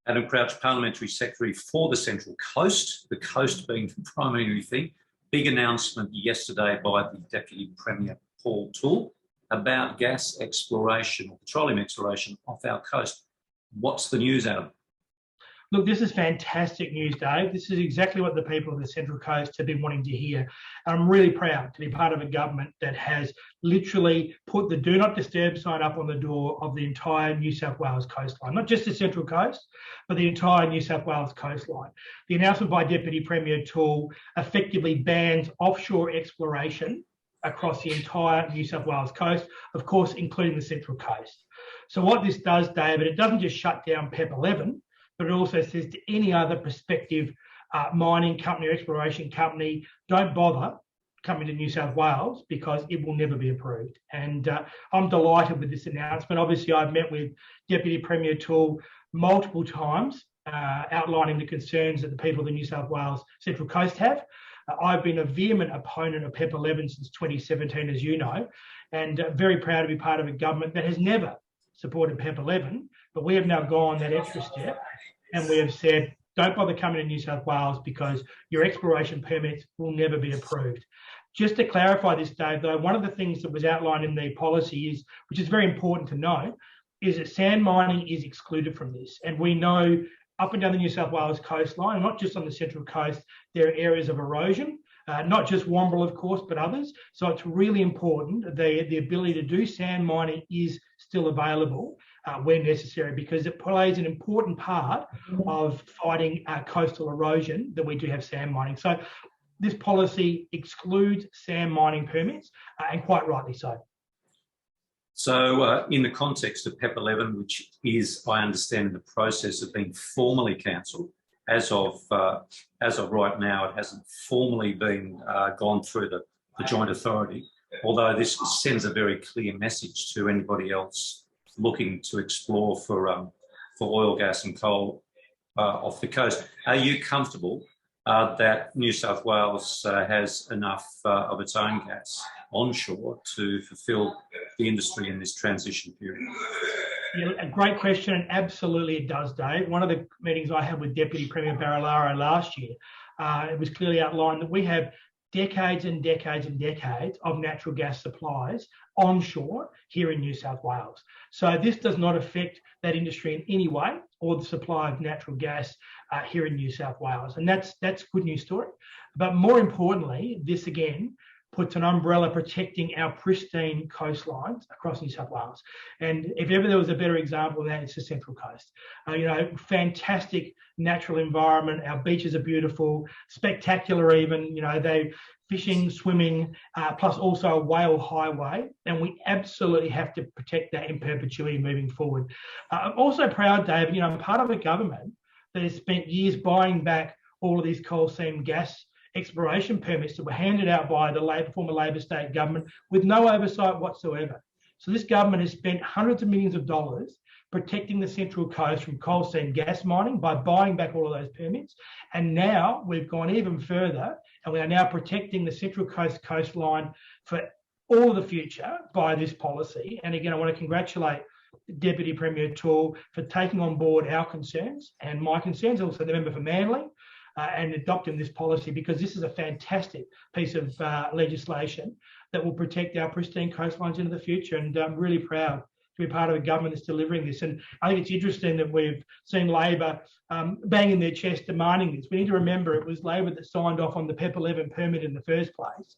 Adam Crouch, Parliamentary Secretary for the Central Coast, the coast being the primary thing. Big announcement yesterday by the Deputy Premier, Paul Toole, about gas exploration or petroleum exploration off our coast. What's the news, Adam? Look, this is fantastic news, Dave. This is exactly what the people of the Central Coast have been wanting to hear. And I'm really proud to be part of a government that has literally put the do not disturb sign up on the door of the entire New South Wales coastline, not just the Central Coast, but the entire New South Wales coastline. The announcement by Deputy Premier Toole effectively bans offshore exploration across the entire New South Wales coast, of course, including the Central Coast. So what this does, David, it doesn't just shut down PEP 11, but it also says to any other prospective mining company or exploration company, don't bother coming to New South Wales because it will never be approved. And I'm delighted with this announcement. Obviously, I've met with Deputy Premier Toole multiple times, outlining the concerns that the people of the New South Wales Central Coast have. I've been a vehement opponent of PEP 11 since 2017, as you know, and very proud to be part of a government that has never supported PEP 11, but we have now gone that extra step and we have said, don't bother coming to New South Wales because your exploration permits will never be approved. Just to clarify this, Dave, though, one of the things that was outlined in the policy is, which is very important to know, is that sand mining is excluded from this. And we know up and down the New South Wales coastline, not just on the Central Coast, there are areas of erosion, not just Womble, of course, but others. So it's really important. The ability to do sand mining is still available where necessary, because it plays an important part of fighting coastal erosion that we do have sand mining. So this policy excludes sand mining permits, and quite rightly so. So in the context of PEP 11, which is, I understand, in the process of being formally cancelled, as of right now, it hasn't formally been gone through the Joint Authority, although this sends a very clear message to anybody else looking to explore for oil, gas and coal off the coast. Are you comfortable that New South Wales has enough of its own gas onshore to fulfil the industry in this transition period? Yeah, a great question, and absolutely it does, Dave. One of the meetings I had with Deputy Premier Barilaro last year, it was clearly outlined that we have decades and decades and decades of natural gas supplies onshore here in New South Wales. So this does not affect that industry in any way, or the supply of natural gas here in New South Wales. And that's a good news story. But more importantly, this again puts an umbrella protecting our pristine coastlines across New South Wales. And if ever there was a better example of that, it's the Central Coast. Fantastic natural environment. Our beaches are beautiful, spectacular even. They fishing, swimming, plus also a whale highway. And we absolutely have to protect that in perpetuity moving forward. I'm also proud, Dave, I'm part of a government that has spent years buying back all of these coal seam gas exploration permits that were handed out by the former Labor state government with no oversight whatsoever. So this government has spent hundreds of millions of dollars protecting the Central Coast from coal seam gas mining by buying back all of those permits. And now we've gone even further, and we are now protecting the Central Coast coastline for all the future by this policy. And again, I want to congratulate Deputy Premier Toole for taking on board our concerns and my concerns, also the member for Manly, and adopting this policy, because this is a fantastic piece of legislation that will protect our pristine coastlines into the future. And I'm really proud to be part of a government that's delivering this. And I think it's interesting that we've seen Labor banging their chest demanding this. We need to remember it was Labor that signed off on the PEP 11 permit in the first place.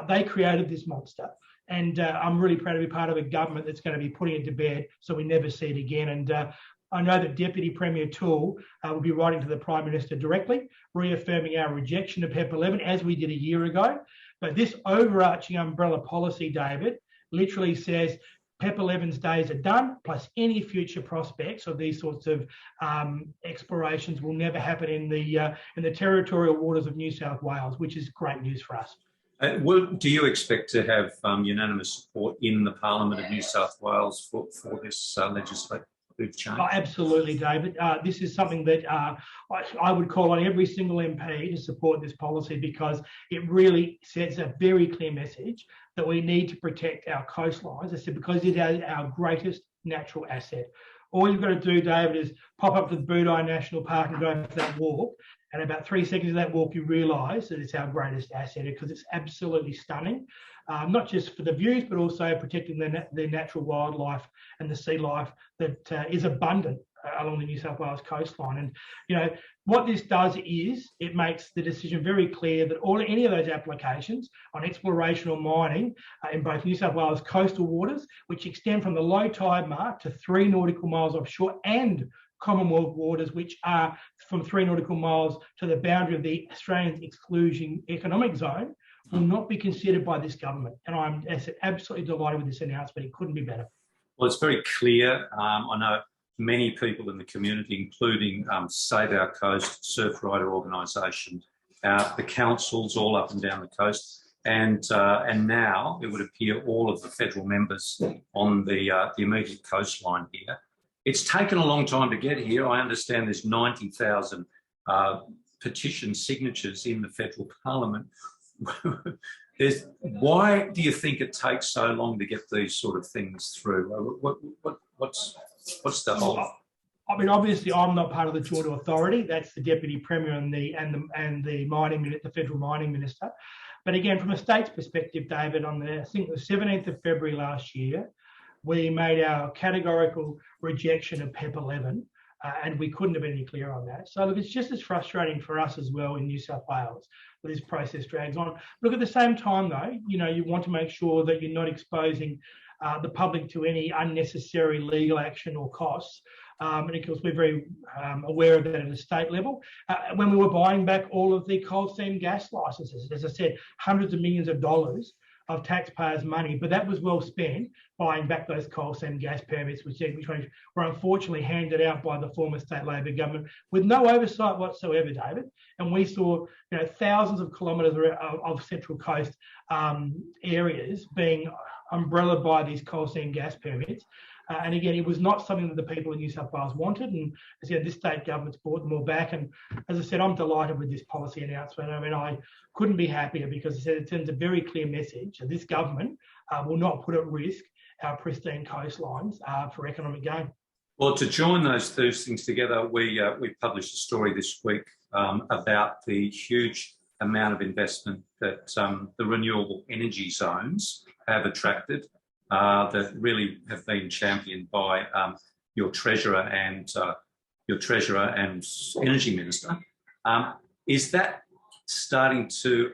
They created this monster. And I'm really proud to be part of a government that's going to be putting it to bed so we never see it again. And I know that Deputy Premier Toole will be writing to the Prime Minister directly, reaffirming our rejection of PEP 11, as we did a year ago. But this overarching umbrella policy, David, literally says PEP 11's days are done, plus any future prospects of these sorts of explorations will never happen in the territorial waters of New South Wales, which is great news for us. Do you expect to have unanimous support in the Parliament of New South Wales for this legislative change? Oh, absolutely, David. This is something that I would call on every single MP to support this policy, because it really sends a very clear message that we need to protect our coastlines. I said, because it is our greatest natural asset. All you've got to do, David, is pop up to the Boudai National Park and go for that walk. And about 3 seconds of that walk, you realise that it's our greatest asset because it's absolutely stunning, not just for the views, but also protecting the natural wildlife and the sea life that is abundant along the New South Wales coastline. And, you know, what this does is it makes the decision very clear that any of those applications on exploration or mining in both New South Wales coastal waters, which extend from the low tide mark to 3 nautical miles offshore, and Commonwealth waters, which are from 3 nautical miles to the boundary of the Australian Exclusion Economic Zone, will not be considered by this government. And I'm absolutely delighted with this announcement. It couldn't be better. Well, it's very clear. I know many people in the community, including Save Our Coast, Surf Rider Organisation, the councils all up and down the coast, and now it would appear all of the federal members on the immediate coastline here. It's taken a long time to get here. I understand there's 90,000 petition signatures in the federal parliament. Why do you think it takes so long to get these sort of things through? What's the whole? I mean, obviously, I'm not part of the joint authority. That's the deputy premier and the federal mining minister. But again, from a state's perspective, David, on I think the 17th of February last year, we made our categorical rejection of PEP 11, and we couldn't have been any clearer on that. So look, it's just as frustrating for us as well in New South Wales that this process drags on. Look, at the same time though, you know, you want to make sure that you're not exposing the public to any unnecessary legal action or costs. And of course, we're very aware of that at a state level. When we were buying back all of the coal seam gas licences, as I said, hundreds of millions of dollars of taxpayers' money, but that was well spent buying back those coal seam gas permits, which were unfortunately handed out by the former state Labor government with no oversight whatsoever, David. And we saw, you know, thousands of kilometres of Central Coast areas being umbrellaed by these coal seam gas permits. And again, it was not something that the people in New South Wales wanted. And as I said, this state government's brought them all back. And as I said, I'm delighted with this policy announcement. I mean, I couldn't be happier because as I said, it sends a very clear message that this government will not put at risk our pristine coastlines for economic gain. Well, to join those things together, we published a story this week about the huge amount of investment that the Renewable Energy Zones have attracted. That really have been championed by your treasurer and energy minister. Is that starting to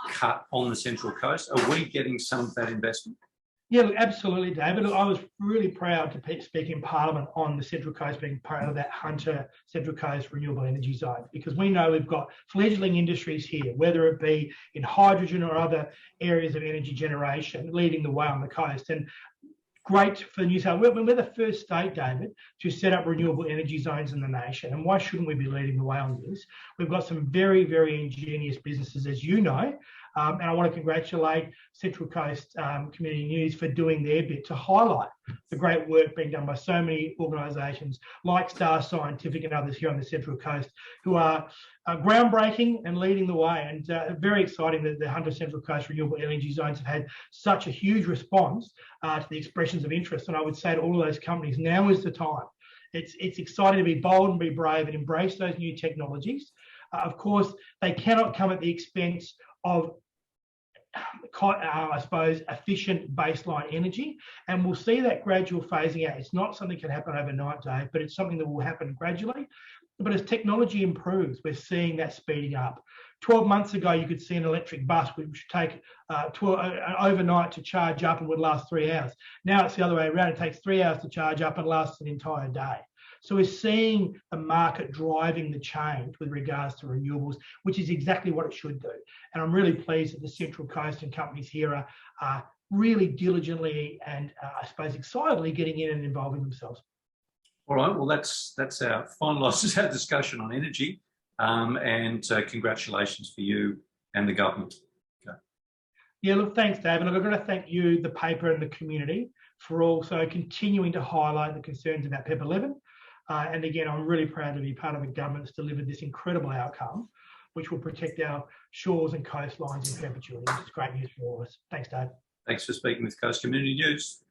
cut on the Central Coast? Are we getting some of that investment? Yeah, look, absolutely, David. Look, I was really proud to speak in Parliament on the Central Coast being part of that Hunter Central Coast Renewable Energy Zone, because we know we've got fledgling industries here, whether it be in hydrogen or other areas of energy generation, leading the way on the coast. And great for New South Wales. We're the first state, David, to set up renewable energy zones in the nation. And why shouldn't we be leading the way on this? We've got some very, very ingenious businesses, as you know. And I want to congratulate Central Coast Community News for doing their bit to highlight the great work being done by so many organisations like Star Scientific and others here on the Central Coast who are groundbreaking and leading the way. And very exciting that the Hunter Central Coast Renewable Energy Zones have had such a huge response to the expressions of interest. And I would say to all of those companies, now is the time. It's exciting to be bold and be brave and embrace those new technologies. Of course, they cannot come at the expense of I suppose, efficient baseline energy. And we'll see that gradual phasing out. It's not something that can happen overnight, Dave, but it's something that will happen gradually. But as technology improves, we're seeing that speeding up. 12 months ago, you could see an electric bus which would take overnight to charge up and would last 3 hours. Now it's the other way around. It takes 3 hours to charge up and lasts an entire day. So we're seeing the market driving the change with regards to renewables, which is exactly what it should do. And I'm really pleased that the Central Coast and companies here are really diligently and I suppose excitedly getting in and involving themselves. All right, well, that's our finalises our discussion on energy, and congratulations for you and the government. Okay. Yeah, look, thanks, Dave. And I've got to thank you, the paper and the community for also continuing to highlight the concerns about PEP 11. And again, I'm really proud to be part of a government that's delivered this incredible outcome, which will protect our shores and coastlines in perpetuity. It's great news for all of us. Thanks, Dave. Thanks for speaking with Coast Community News.